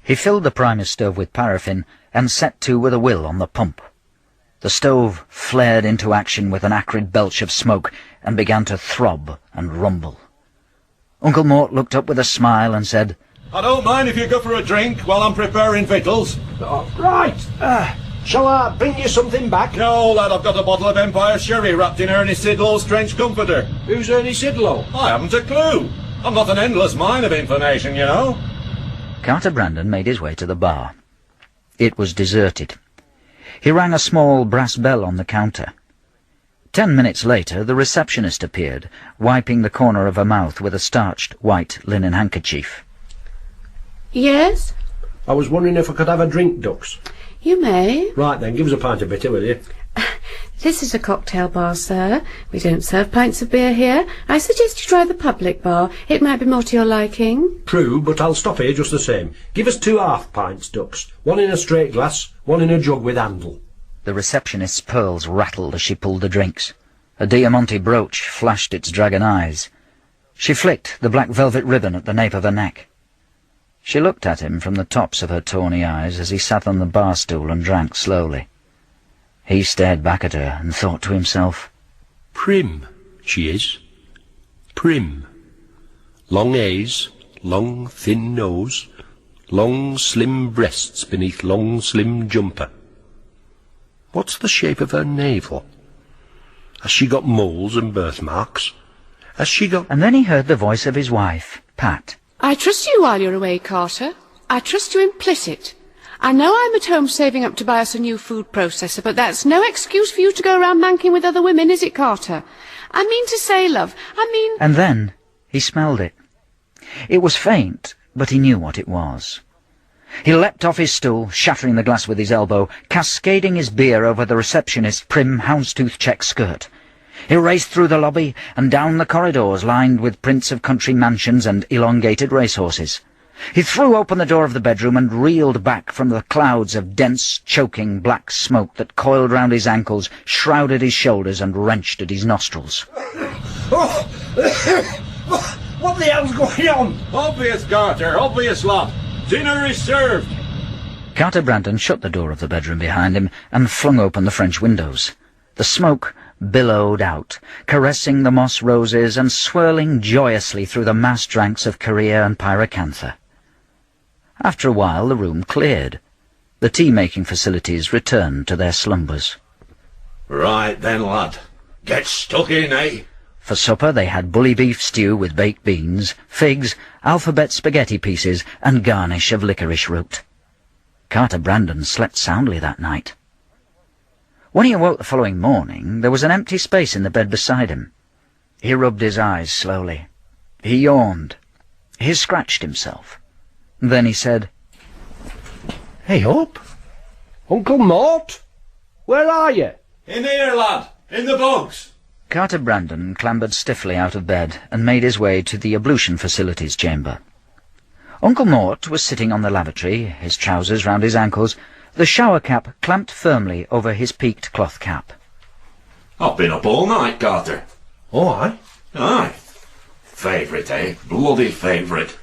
He filled the primus stove with paraffin and set to with a will on the pump. The stove flared into action with an acrid belch of smoke and began to throb and rumble. Uncle Mort looked up with a smile and said, "I don't mind if you go for a drink while I'm preparing victuals." Right. Shall I bring you something back? No, lad, I've got a bottle of Empire Sherry wrapped in Ernie Sidlow's trench comforter. Who's Ernie Sidlow? I haven't a clue. I'm not an endless mine of information, you know. Carter Brandon made his way to the bar. It was deserted. He rang a small brass bell on the counter. 10 minutes later, the receptionist appeared, wiping the corner of her mouth with a starched white linen handkerchief. Yes? I was wondering if I could have a drink, Ducks. You may. Right then, give us a pint of bitter, will you? This is a cocktail bar, sir. We don't serve pints of beer here. I suggest you try the public bar. It might be more to your liking. True, but I'll stop here just the same. Give us 2 half-pints, Ducks. One in a straight glass, one in a jug with handle. The receptionist's pearls rattled as she pulled the drinks. A diamante brooch flashed its dragon eyes. She flicked the black velvet ribbon at the nape of her neck. She looked at him from the tops of her tawny eyes as he sat on the bar stool and drank slowly. He stared back at her and thought to himself, "Prim, she is. Prim. Long A's, long thin nose, long slim breasts beneath long slim jumper. What's the shape of her navel? Has she got moles and birthmarks? Has she got—" And then he heard the voice of his wife, Pat. I trust you while you're away, Carter. I trust you implicit. I know I'm at home saving up to buy us a new food processor, but that's no excuse for you to go around manking with other women, is it, Carter? I mean to say, love, And then he smelled it. It was faint, but he knew what it was. He leapt off his stool, shattering the glass with his elbow, cascading his beer over the receptionist's prim houndstooth check skirt. He raced through the lobby and down the corridors lined with prints of country mansions and elongated racehorses. He threw open the door of the bedroom and reeled back from the clouds of dense, choking black smoke that coiled round his ankles, shrouded his shoulders and wrenched at his nostrils. What the hell's going on? Obvious, Carter, obvious, lad. Dinner is served. Carter Brandon shut the door of the bedroom behind him and flung open the French windows. The smoke billowed out, caressing the moss roses and swirling joyously through the massed ranks of Korea and pyracantha. After a while the room cleared. The tea-making facilities returned to their slumbers. Right then, lad. Get stuck in, eh? For supper they had bully beef stew with baked beans, figs, alphabet spaghetti pieces, and garnish of licorice root. Carter Brandon slept soundly that night. When he awoke the following morning, there was an empty space in the bed beside him. He rubbed his eyes slowly. He yawned. He scratched himself. Then he said, Hey up! Uncle Mort? Where are you? In here, lad. In the bogs. Carter Brandon clambered stiffly out of bed and made his way to the ablution facilities chamber. Uncle Mort was sitting on the lavatory, his trousers round his ankles, the shower cap clamped firmly over his peaked cloth cap. I've been up all night, Carter. Oh, aye? Aye. Favourite, eh? Bloody favourite.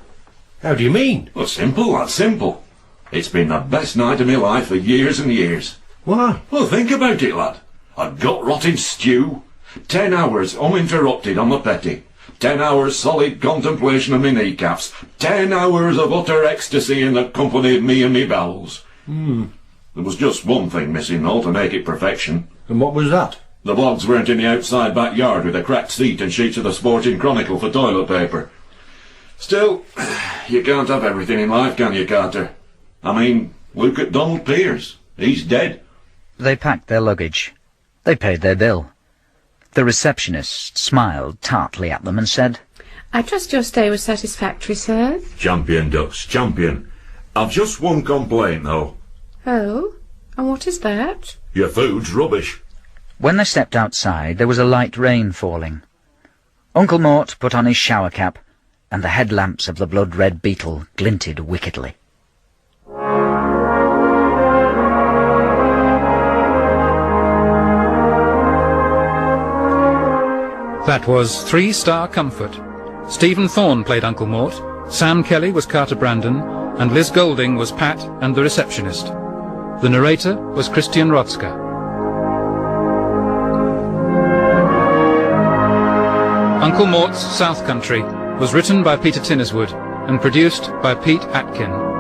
How do you mean? Well, simple, lad, simple. It's been the best night of my life for years and years. Why? Well, think about it, lad. A gut-rotting stew, 10 hours uninterrupted on the petty, 10 hours solid contemplation of me kneecaps, 10 hours of utter ecstasy in the company of me and me bowels. There was just one thing missing, though, to make it perfection. And what was that? The bogs weren't in the outside backyard with a cracked seat and sheets of the Sporting Chronicle for toilet paper. Still, you can't have everything in life, can you, Carter? I mean, look at Donald Pearce. He's dead. They packed their luggage. They paid their bill. The receptionist smiled tartly at them and said, I trust your stay was satisfactory, sir. Champion, Ducks, champion. I've just one complaint, though. Oh? And what is that? Your food's rubbish. When they stepped outside, there was a light rain falling. Uncle Mort put on his shower cap, and the headlamps of the blood-red Beetle glinted wickedly. That was 3-Star Comfort. Stephen Thorne played Uncle Mort, Sam Kelly was Carter Brandon, and Liz Golding was Pat and the receptionist. The narrator was Christian Rotzka. Uncle Mort's South Country was written by Peter Tinnerswood and produced by Pete Atkin.